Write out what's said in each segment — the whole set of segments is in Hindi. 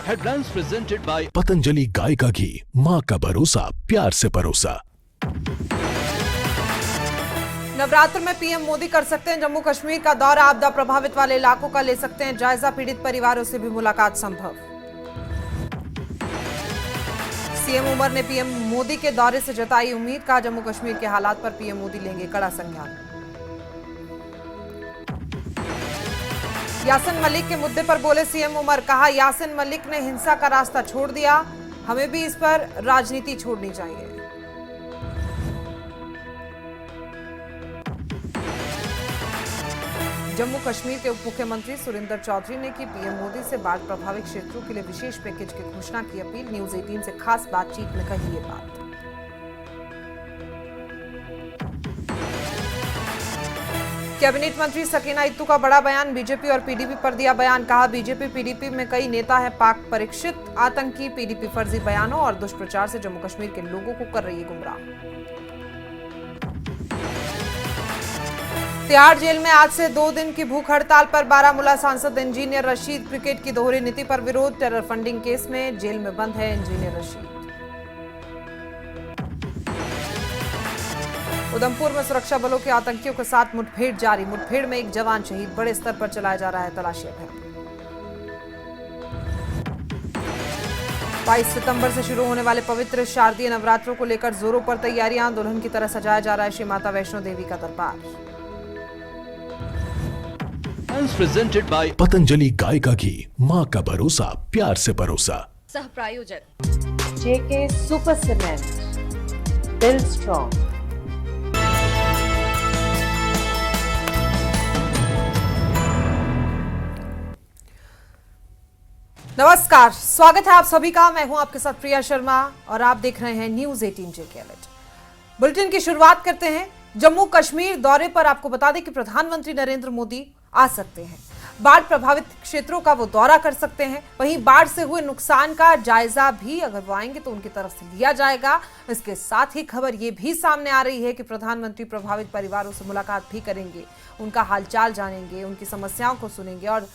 Headlines presented by पतंजलि गाय का घी, माँ का भरोसा, प्यार से परोसा। नवरात्र में पीएम मोदी कर सकते हैं जम्मू कश्मीर का दौरा, आपदा प्रभावित वाले इलाकों का ले सकते हैं जायजा, पीड़ित परिवारों से भी मुलाकात संभव। सीएम उमर ने पीएम मोदी के दौरे से जताई उम्मीद, कहा जम्मू कश्मीर के हालात पर पीएम मोदी लेंगे कड़ा संज्ञान। यासिन मलिक के मुद्दे पर बोले सीएम उमर, कहा यासिन मलिक ने हिंसा का रास्ता छोड़ दिया, हमें भी इस पर राजनीति छोड़नी चाहिए। जम्मू कश्मीर के उप मुख्यमंत्री सुरेंद्र चौधरी ने की पीएम मोदी से बाढ़ प्रभावित क्षेत्रों के लिए विशेष पैकेज की घोषणा की अपील, न्यूज 18 से खास बातचीत में कही ये बात। कैबिनेट मंत्री सकीना इत्तू का बड़ा बयान, बीजेपी और पीडीपी पर दिया बयान, कहा बीजेपी पीडीपी में कई नेता है पाक परीक्षित, आतंकी, पीडीपी फर्जी बयानों और दुष्प्रचार से जम्मू कश्मीर के लोगों को कर रही है गुमराह। तिहाड़ जेल में आज से 2 दिन की भूख हड़ताल पर बारामूला सांसद इंजीनियर रशीद, क्रिकेट की दोहरी नीति पर विरोध, टेरर फंडिंग केस में जेल में बंद है इंजीनियर रशीद। उधमपुर में सुरक्षा बलों के आतंकियों के साथ मुठभेड़ जारी, मुठभेड़ में एक जवान शहीद, बड़े स्तर पर चलाया जा रहा है तलाशी अभियान। 22 सितंबर से शुरू होने वाले पवित्र शारदीय नवरात्रों को लेकर जोरों पर तैयारियां, दुल्हन की तरह सजाया जा रहा है श्री माता वैष्णो देवी का दरबार। Presented by पतंजलि गाय का घी, माँ का भरोसा, प्यार से परोसा। सह प्रायोजक जेके सुपर सीमेंट, बिल्ड स्ट्रॉन्ग। नमस्कार, स्वागत है आप सभी का। मैं हूं आपके साथ प्रिया शर्मा और आप देख रहे हैं न्यूज 18 जेके अलर्ट। बुलेटिन की शुरुआत करते हैं जम्मू कश्मीर दौरे पर। आपको बता दें कि प्रधानमंत्री नरेंद्र मोदी आ सकते हैं, बाढ़ प्रभावित क्षेत्रों का वो दौरा कर सकते हैं, वहीं बाढ़ से हुए नुकसान का जायजा भी अगर वो आएंगे तो उनकी तरफ से लिया जाएगा। इसके साथ ही खबर ये भी सामने आ रही है कि प्रधानमंत्री प्रभावित परिवारों से मुलाकात भी करेंगे, उनका हालचाल जानेंगे, उनकी समस्याओं को सुनेंगे और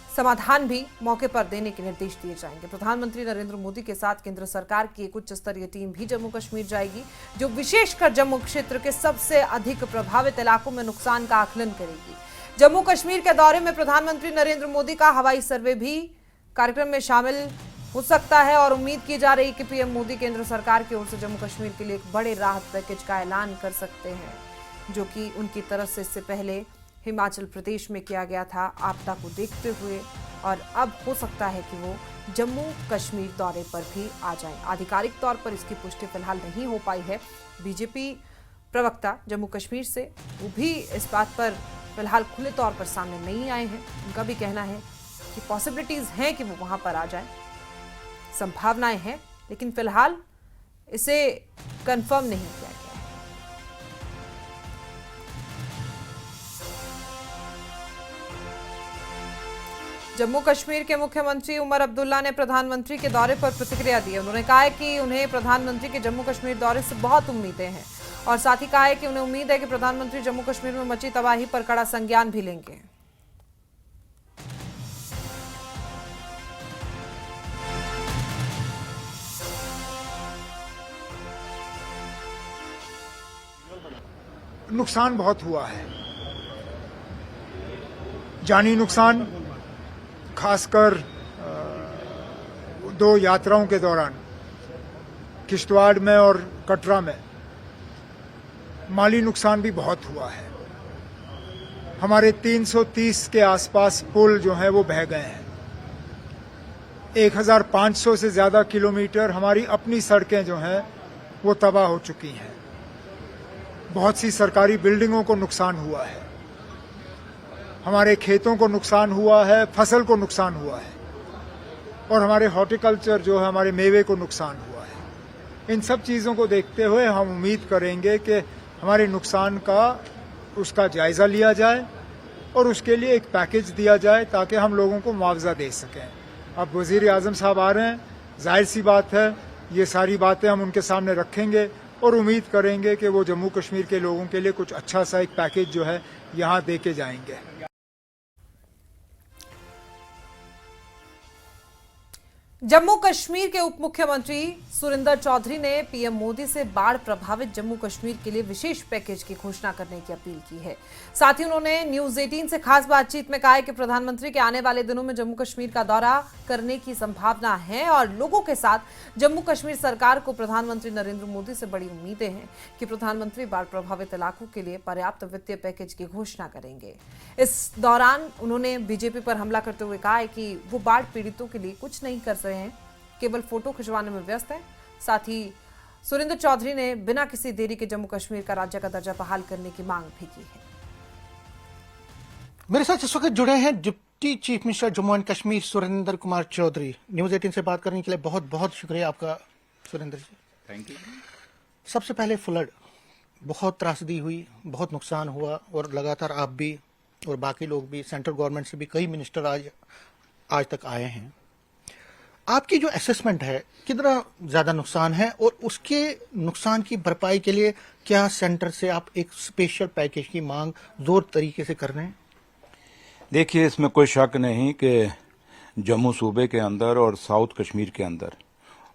समाधान भी मौके पर देने के निर्देश दिए जाएंगे। प्रधानमंत्री नरेंद्र मोदी के साथ केंद्र सरकार की एक उच्च स्तरीय टीम भी जम्मू कश्मीर जाएगी, जो विशेषकर जम्मू क्षेत्र के सबसे अधिक प्रभावित इलाकों में नुकसान का आकलन करेगी। जम्मू कश्मीर के दौरे में प्रधानमंत्री नरेंद्र मोदी का हवाई सर्वे भी कार्यक्रम में शामिल हो सकता है और उम्मीद की जा रही है कि पीएम मोदी केंद्र सरकार की ओर से जम्मू कश्मीर के लिए एक बड़े राहत पैकेज का ऐलान कर सकते हैं, जो कि उनकी तरफ से इससे पहले हिमाचल प्रदेश में किया गया था आपदा को देखते हुए, और अब हो सकता है कि वो जम्मू कश्मीर दौरे पर भी आ जाएं। आधिकारिक तौर पर इसकी पुष्टि फिलहाल नहीं हो पाई है। बीजेपी प्रवक्ता जम्मू कश्मीर से वो भी इस बात पर फिलहाल खुले तौर पर सामने नहीं आए हैं। उनका भी कहना है कि पॉसिबिलिटीज हैं कि वो वहां पर आ जाएं, संभावनाएं हैं, लेकिन फिलहाल इसे कंफर्म नहीं किया गया। जम्मू कश्मीर के मुख्यमंत्री उमर अब्दुल्ला ने प्रधानमंत्री के दौरे पर प्रतिक्रिया दी। उन्होंने कहा है कि उन्हें प्रधानमंत्री के जम्मू कश्मीर दौरे से बहुत उम्मीदें हैं और साथ ही कहा है कि उन्हें उम्मीद है कि प्रधानमंत्री जम्मू कश्मीर में मची तबाही पर कड़ा संज्ञान भी लेंगे। नुकसान बहुत हुआ है, जानी नुकसान, खासकर 2 यात्राओं के दौरान किश्तवाड़ में और कटरा में। माली नुकसान भी बहुत हुआ है। हमारे 330 के आसपास पुल जो हैं वो बह गए हैं। 1500 से ज्यादा किलोमीटर हमारी अपनी सड़कें जो हैं वो तबाह हो चुकी हैं। बहुत सी सरकारी बिल्डिंगों को नुकसान हुआ है, हमारे खेतों को नुकसान हुआ है, फसल को नुकसान हुआ है और हमारे हॉर्टिकल्चर जो है, हमारे मेवे को नुकसान हुआ है। इन सब चीज़ों को देखते हुए हम उम्मीद करेंगे कि हमारे नुकसान का उसका जायज़ा लिया जाए और उसके लिए एक पैकेज दिया जाए ताकि हम लोगों को मुआवजा दे सकें। अब वज़ीर आज़म साहब आ रहे हैं, जाहिर सी बात है ये सारी बातें हम उनके सामने रखेंगे और उम्मीद करेंगे कि वो जम्मू कश्मीर के लोगों के लिए कुछ अच्छा सा एक पैकेज जो है यहाँ दे के जाएंगे। जम्मू कश्मीर के उप मुख्यमंत्री सुरिंदर चौधरी ने पीएम मोदी से बाढ़ प्रभावित जम्मू कश्मीर के लिए विशेष पैकेज की घोषणा करने की अपील की है। साथ ही उन्होंने न्यूज 18 से खास बातचीत में कहा है कि प्रधानमंत्री के आने वाले दिनों में जम्मू कश्मीर का दौरा करने की संभावना है और लोगों के साथ जम्मू कश्मीर सरकार को प्रधानमंत्री नरेंद्र मोदी से बड़ी उम्मीदें हैं कि प्रधानमंत्री बाढ़ प्रभावित इलाकों के लिए पर्याप्त वित्तीय पैकेज की घोषणा करेंगे। इस दौरान उन्होंने बीजेपी पर हमला करते हुए कहा है कि वो बाढ़ पीड़ितों के लिए कुछ नहीं कर रहे हैं, केवल फोटो खिंचवाने में व्यस्त हैं। साथ ही सुरिंदर चौधरी ने बिना किसी देरी के जम्मू कश्मीर का राज्य का दर्जा बहाल करने की मांग भी की है। मेरे साथ इस वक्त जुड़े हैं deputy chief minister Jammu and Kashmir Surendra Kumar Chaudhary. News 18 से बात करने के लिए बहुत बहुत शुक्रिया आपका सुरेंद्र जी। Thank you. सबसे पहले फ्लड, बहुत त्रासदी हुई, बहुत नुकसान हुआ और लगातार आप भी और बाकी लोग भी, सेंट्रल गवर्नमेंट से भी कई मिनिस्टर आज तक आए हैं। आपकी जो असेसमेंट है, कितना ज्यादा नुकसान है और उसके नुकसान की भरपाई के लिए क्या सेंटर से आप एक स्पेशल पैकेज की मांग जोर तरीके से कर रहे हैं? देखिए, इसमें कोई शक नहीं कि जम्मू सूबे के अंदर और साउथ कश्मीर के अंदर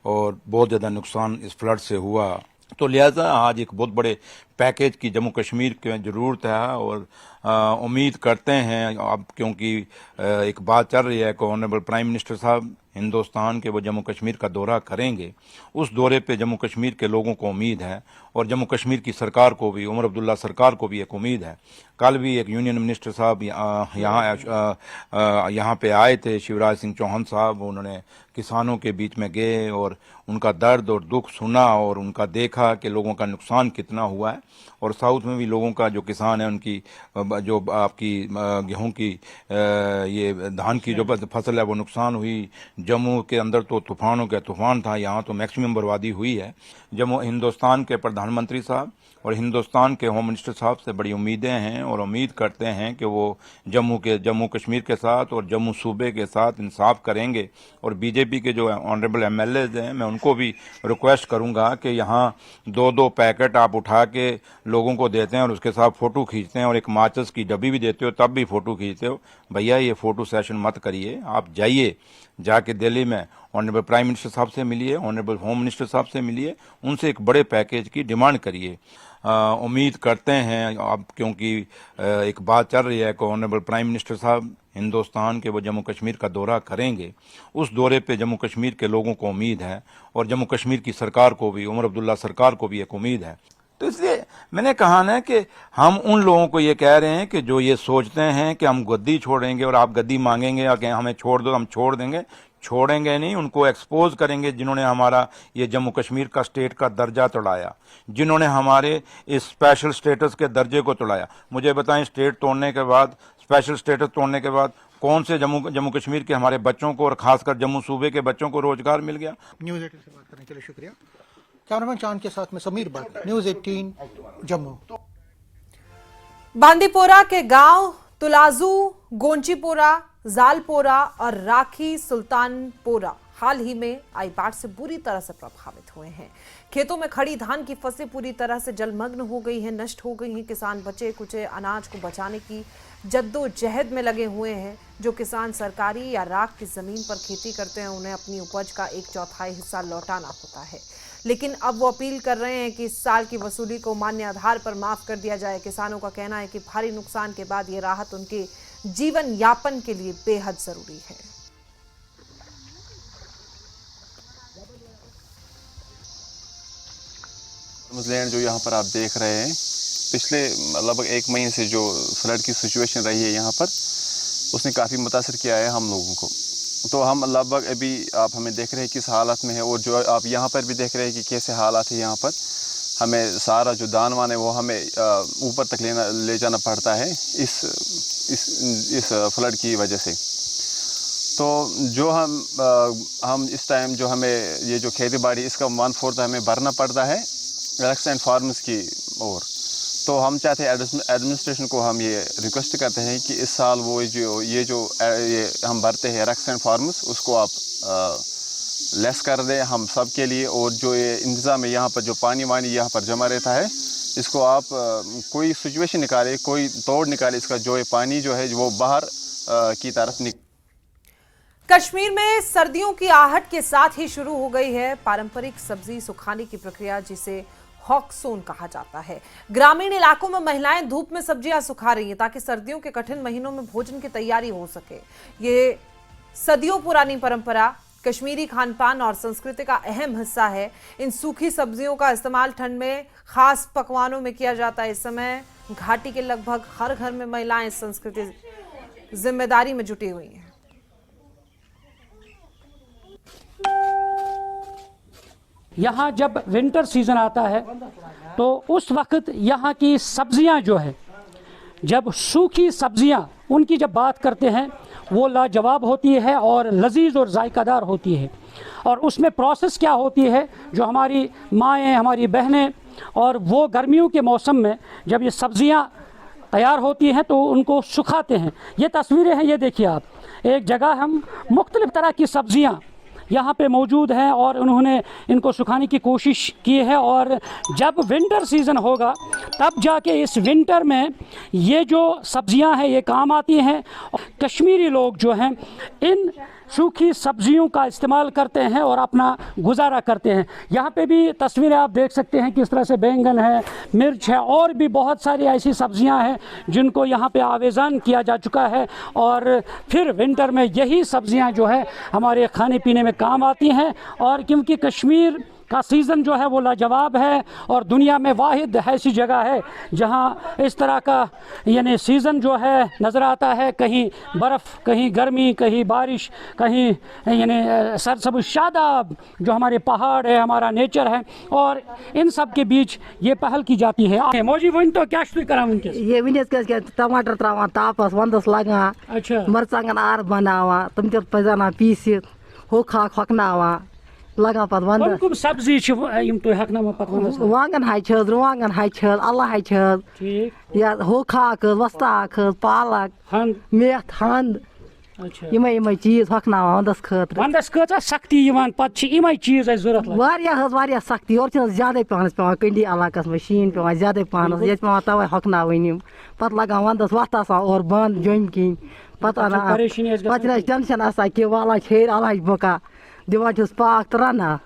और बहुत ज़्यादा नुकसान इस फ्लड से हुआ, तो लिहाजा आज एक बहुत बड़े पैकेज की जम्मू कश्मीर की ज़रूरत है और उम्मीद करते हैं अब, क्योंकि एक बात चल रही है कि ऑनरेबल प्राइम मिनिस्टर साहब हिंदुस्तान के वो जम्मू कश्मीर का दौरा करेंगे। उस दौरे पे जम्मू कश्मीर के लोगों को उम्मीद है और जम्मू कश्मीर की सरकार को भी, उमर अब्दुल्ला सरकार को भी एक उम्मीद है। कल भी एक यूनियन मिनिस्टर साहब यहाँ पे आए थे, शिवराज सिंह चौहान साहब, उन्होंने किसानों के बीच में गए और उनका दर्द और दुख सुना और उनका देखा कि लोगों का नुकसान कितना हुआ है। और साउथ में भी लोगों का, जो किसान है, उनकी जो आपकी गेहूं की ये धान की जो फसल है वो नुकसान हुई। जम्मू के अंदर तो तूफानों का तूफान था, यहाँ तो मैक्सिमम बर्बादी हुई है। जम्मू हिंदुस्तान के प्रधानमंत्री साहब और हिंदुस्तान के होम मिनिस्टर साहब से बड़ी उम्मीदें हैं और उम्मीद करते हैं कि वो जम्मू कश्मीर के साथ और जम्मू सूबे के साथ इंसाफ करेंगे। और बीजेपी के जो ऑनरेबल एमएलएज हैं, मैं उनको भी रिक्वेस्ट करूंगा कि यहाँ 2-2 पैकेट आप उठा के लोगों को देते हैं और उसके साथ फ़ोटो खींचते हैं और एक माचिस की डब्बी भी देते हो तब भी फ़ोटो खींचते हो। भैया, ये फ़ोटो सेशन मत करिए, आप जाइए, जाके दिल्ली में ऑनरेबल प्राइम मिनिस्टर साहब से मिलिए, ऑनरेबल होम मिनिस्टर साहब से मिलिए, उनसे एक बड़े पैकेज की डिमांड करिए। उम्मीद करते हैं अब, क्योंकि एक बात चल रही है कि ऑनरेबल प्राइम मिनिस्टर साहब हिंदुस्तान के वो जम्मू कश्मीर का दौरा करेंगे। उस दौरे पे जम्मू कश्मीर के लोगों को उम्मीद है और जम्मू कश्मीर की सरकार को भी, उमर अब्दुल्ला सरकार को भी एक उम्मीद है। तो इसलिए मैंने कहा ना कि हम उन लोगों को ये कह रहे हैं कि जो ये सोचते हैं कि हम गद्दी छोड़ेंगे और आप गद्दी मांगेंगे या कि हमें छोड़ दो, हम छोड़ देंगे, छोड़ेंगे नहीं। उनको एक्सपोज करेंगे जिन्होंने हमारा ये जम्मू कश्मीर का स्टेट का दर्जा तोड़ाया, जिन्होंने हमारे इस स्पेशल स्टेटस के दर्जे को तोड़ाया। मुझे बताएं, स्टेट तोड़ने के बाद, स्पेशल स्टेटस तोड़ने के बाद कौन से जम्मू कश्मीर के हमारे बच्चों को और खासकर जम्मू सूबे के बच्चों को रोजगार मिल गया? न्यूज 18 से बात करने के लिए शुक्रिया। कैमरामैन चांद के साथ में समीर भट्ट, न्यूज 18 जम्मू। बांदीपोरा के गांव तुलाजू, गोंचीपोरा, जालपोरा और राखी सुल्तानपोरा हाल ही में आई बाढ़ से बुरी तरह से प्रभावित हुए हैं। खेतों में खड़ी धान की फसलें पूरी तरह से जलमग्न हो गई हैं, नष्ट हो गई हैं। किसान बचे कुचे अनाज को बचाने की जद्दोजहद में लगे हुए हैं। जो किसान सरकारी या राख की जमीन पर खेती करते हैं, उन्हें अपनी उपज का 1/4 हिस्सा लौटाना होता है, लेकिन अब वो अपील कर रहे हैं कि इस साल की वसूली को मान्य आधार पर माफ कर दिया जाए। किसानों का कहना है कि भारी नुकसान के बाद ये राहत उनके जीवन यापन के लिए बेहद जरूरी है। न्यूजीलैंड जो यहाँ पर आप देख रहे हैं, पिछले लगभग 1 महीने से जो फ्लड की सिचुएशन रही है यहाँ पर, उसने काफ़ी मुतासर किया है हम लोगों को। तो हम लगभग अभी आप हमें देख रहे हैं किस हालत में है और जो आप यहाँ पर भी देख रहे हैं कि कैसे हालात है यहाँ पर। हमें सारा जो दान वान है वो हमें ऊपर तक ले जाना पड़ता है इस फ्लड की वजह से। तो जो हम इस टाइम जो हमें ये जो खेती बाड़ी इसका 1/4 हमें भरना पड़ता है रक्स एंड फार्मर्स की ओर। तो हम चाहते हैं एडमिनिस्ट्रेशन को हम ये रिक्वेस्ट करते हैं कि इस साल वो ये हम भरते हैं रक्स एंड फार्मर्स, उसको आप लेस कर दें हम सब के लिए। और जो ये इंतज़ाम है यहाँ पर, जो पानी वानी यहाँ पर जमा रहता है, इसको आप कोई सिचुएशन निकाले, कोई तोड़ निकाले इसका, जो ये पानी जो है वो बाहर की तरफ कश्मीर में सर्दियों की आहट के साथ ही शुरू हो गई है पारंपरिक सब्जी सुखाने की प्रक्रिया, जिसे हॉकसोन कहा जाता है। ग्रामीण इलाकों में महिलाएं धूप में सब्जियां सुखा रही हैं ताकि सर्दियों के कठिन महीनों में भोजन की तैयारी हो सके। ये सदियों पुरानी परंपरा कश्मीरी खान-पान और संस्कृति का अहम हिस्सा है। इन सूखी सब्जियों का इस्तेमाल ठंड में खास पकवानों में किया जाता है। इस समय घाटी के लगभग हर घर में महिलाएं इस संस्कृति जिम्मेदारी में जुटी हुई हैं। यहाँ जब विंटर सीजन आता है तो उस वक्त यहाँ की सब्जियाँ जो है, जब सूखी सब्जियाँ उनकी जब बात करते हैं वो लाजवाब होती है और लजीज और जायकादार होती है। और उसमें प्रोसेस क्या होती है, जो हमारी माएँ, हमारी बहनें, और वो गर्मियों के मौसम में जब ये सब्जियाँ तैयार होती हैं तो उनको सुखाते हैं। ये तस्वीरें हैं, ये देखिए आप, एक जगह हम मुख्तलिफ़ तरह की सब्जियाँ यहाँ पे मौजूद हैं और उन्होंने इनको सुखाने की कोशिश की है। और जब विंटर सीज़न होगा तब जाके इस विंटर में ये जो सब्जियाँ हैं ये काम आती हैं। कश्मीरी लोग जो हैं इन सूखी सब्जियों का इस्तेमाल करते हैं और अपना गुजारा करते हैं। यहाँ पे भी तस्वीरें आप देख सकते हैं किस तरह से बैंगन है, मिर्च है और भी बहुत सारी ऐसी सब्जियाँ हैं जिनको यहाँ पे आवेज़न किया जा चुका है। और फिर विंटर में यही सब्जियाँ जो है हमारे खाने पीने में काम आती हैं। और क्योंकि कश्मीर का सीज़न जो है वो लाजवाब है और दुनिया में वाहिद ऐसी जगह है जहाँ इस तरह का यानी सीज़न जो है नज़र आता है। कहीं बर्फ़, कहीं गर्मी, कहीं बारिश, कहीं यानी सरसब्ज़ शादाब जो हमारे पहाड़ है, हमारा नेचर है, और इन सब के बीच ये पहल की जाती है। मौजी वन तो क्या शुरू करा उनके ये टमाटर त्रावान तापस वंदस लगान, अच्छा मरचांगन आर बनावान, तुम ते पजाना पीसित होखा खकनावान लगा पत वंदस। कौन सब्जी यम तो हकना में पत वंदस वांगन हाय छद, रुवांगन हाय छद, अल्लाह हाय छद, ठीक या होखा क वस्ता क पालक हन मेथ हंद, अच्छा यम चीज हकनावान वंदस खतर। वंदस कचा सख्ती यवान पत छ इमै चीज है जरूरत वारिया सख्ती और ज्यादा पानस पेवान कंडी इलाकस में शीन पेवान ज्यादा पानस ये पेवान तवे हकनावनिम पत लगान वंदस वत आसान और बंद जम किन पत आना पत टेंशन आसा कि वाला छेर अल्लाह बका दिवान पाक तराना।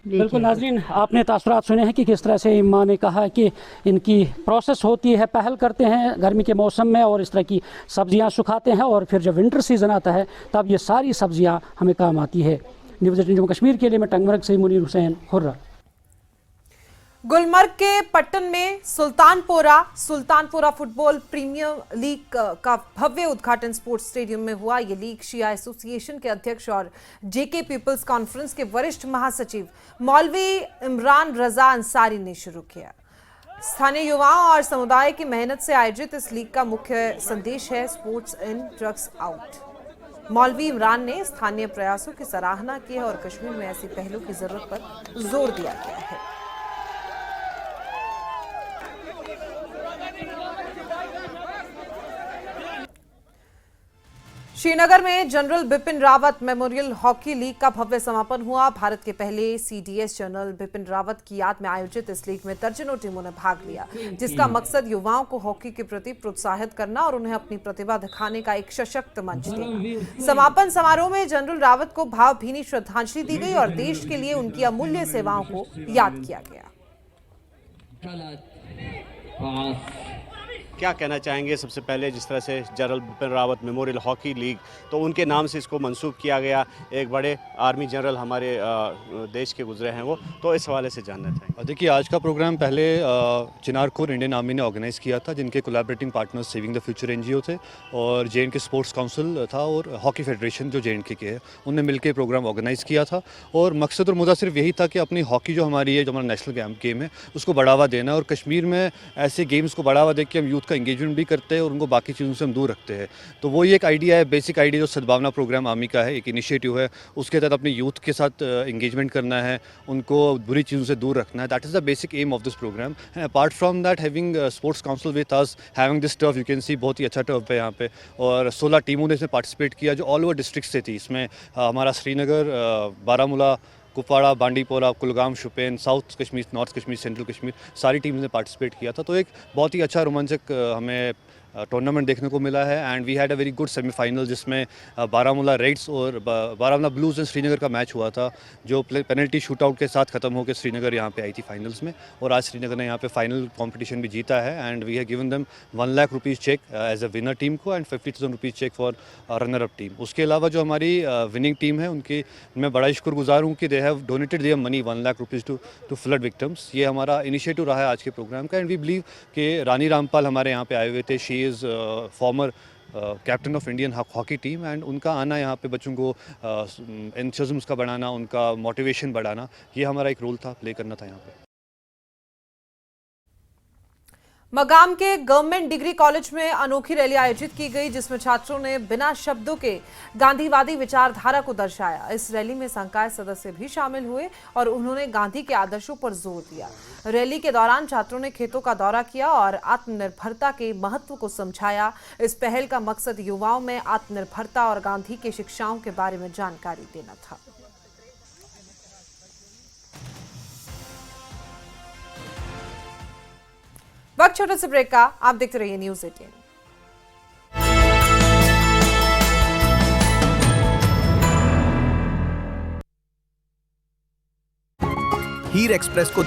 बिल्कुल नाज़रीन, आपने तासुरात सुने हैं कि किस तरह से माँ ने कहा कि इनकी प्रोसेस होती है, पहल करते हैं गर्मी के मौसम में और इस तरह की सब्जियां सुखाते हैं और फिर जब विंटर सीज़न आता है तब ये सारी सब्जियां हमें काम आती है। न्यूज़ 18 जम्मू कश्मीर के लिए मैं टंगमर्ग से मुनीर हुसैन हुर्रा। गुलमर्ग के पट्टन में सुल्तानपुरा फुटबॉल प्रीमियर लीग का भव्य उद्घाटन स्पोर्ट्स स्टेडियम में हुआ। ये लीग शिया एसोसिएशन के अध्यक्ष और जेके पीपल्स कॉन्फ्रेंस के वरिष्ठ महासचिव मौलवी इमरान रजा अंसारी ने शुरू किया। स्थानीय युवाओं और समुदाय की मेहनत से आयोजित इस लीग का मुख्य संदेश है स्पोर्ट्स इन ड्रग्स आउट। मौलवी इमरान ने स्थानीय प्रयासों की सराहना की है और कश्मीर में ऐसी पहलों की जरूरत पर जोर दिया गया है। श्रीनगर में general Bipin Rawat memorial hockey league का भव्य समापन हुआ। भारत के पहले सीडीएस जनरल बिपिन रावत की याद में आयोजित इस लीग में दर्जनों टीमों ने भाग लिया, जिसका मकसद युवाओं को हॉकी के प्रति प्रोत्साहित करना और उन्हें अपनी प्रतिभा दिखाने का एक सशक्त मंच देना। समापन समारोह में जनरल रावत को भावभीनी श्रद्धांजलि दी गई और देश के लिए उनकी अमूल्य सेवाओं को याद किया गया। क्या कहना चाहेंगे? सबसे पहले जिस तरह से general Bipin Rawat memorial hockey league, तो उनके नाम से इसको मंसूब किया गया। एक बड़े आर्मी जनरल हमारे देश के गुजरे हैं वो, तो इस हवाले से जानना चाहेंगे। देखिए, आज का प्रोग्राम पहले चिनार कोर इंडियन आर्मी ने ऑर्गेनाइज़ किया था, जिनके collaborating partners saving the future NGO थे और जे.एन.के स्पोर्ट्स काउंसिल था और हॉकी फेडरेशन जो जे.एन.के के है, उनने मिलकर प्रोग्राम ऑर्गेनाइज़ किया था। और मकसद और मुद्दा सिर्फ यही था कि अपनी हॉकी जो हमारी है, जो हमारा नेशनल गेम है, उसको बढ़ावा देना और कश्मीर में ऐसे गेम्स को बढ़ावा दे के हम यूथ का इंगेजमेंट भी करते हैं और उनको बाकी चीज़ों से हम दूर रखते हैं। तो वो एक आइडिया है, बेसिक आइडिया जो सद्भावना प्रोग्राम आर्मी का है, एक इनिशिएटिव है, उसके तहत अपने यूथ के साथ इंगेजमेंट करना है, उनको बुरी चीज़ों से दूर रखना है। That is the basic aim of this program. And apart from that, having sports council with us, having this turf, you can see बहुत ही अच्छा टर्फ है यहाँ पे, और 16 टीमों ने इसमें पार्टिसिपेट किया जो ऑल ओवर डिस्ट्रिक्ट से थी। इसमें हमारा Srinagar, Baramulla, Kupwara, Bandipora, Kulgam, Shopian, south Kashmir, north Kashmir, central Kashmir, सारी टीम्स ने पार्टिसिपेट किया था। तो एक बहुत ही अच्छा रोमांचक हमें टूर्नामेंट देखने को मिला है and we had a very good semifinal जिसमें बारामूला रेड्स और बारामूला ब्लूज एंड श्रीनगर का मैच हुआ था, जो पेनल्टी शूटआउट के साथ खत्म होकर श्रीनगर यहाँ पे आई थी फाइनल्स में, और आज श्रीनगर ने यहाँ पे फाइनल कंपटीशन भी जीता है and we have given them 1 lakh rupees cheque as a winner team को and 50,000 rupees cheque for runner up team. उसके अलावा जो हमारी विनिंग टीम है उनकी मैं बड़ा शुक्रगुजार हूँ कि they have donated their money 1 lakh rupees to flood victims. ये हमारा इनिशिएटिव रहा है आज के प्रोग्राम का एंड वी बिलीव कि रानी रामपाल हमारे यहाँ पे आए हुए थे। She is former captain of Indian hockey team and उनका आना यहाँ पे बच्चों को एंथुसियाज्म का बढ़ाना, उनका मोटिवेशन बढ़ाना, ये हमारा एक रोल था, प्ले करना था यहाँ पे। मगाम के गवर्नमेंट डिग्री कॉलेज में अनोखी रैली आयोजित की गई, जिसमें छात्रों ने बिना शब्दों के गांधीवादी विचारधारा को दर्शाया। इस रैली में संकाय सदस्य भी शामिल हुए और उन्होंने गांधी के आदर्शों पर जोर दिया। रैली के दौरान छात्रों ने खेतों का दौरा किया और आत्मनिर्भरता के महत्व को समझाया। इस पहल का मकसद युवाओं में आत्मनिर्भरता और गांधी की शिक्षाओं के बारे में जानकारी देना था। वक्त छोटे से ब्रेक का, आप देखते रहिए न्यूज़ 18। हीर एक्सप्रेस को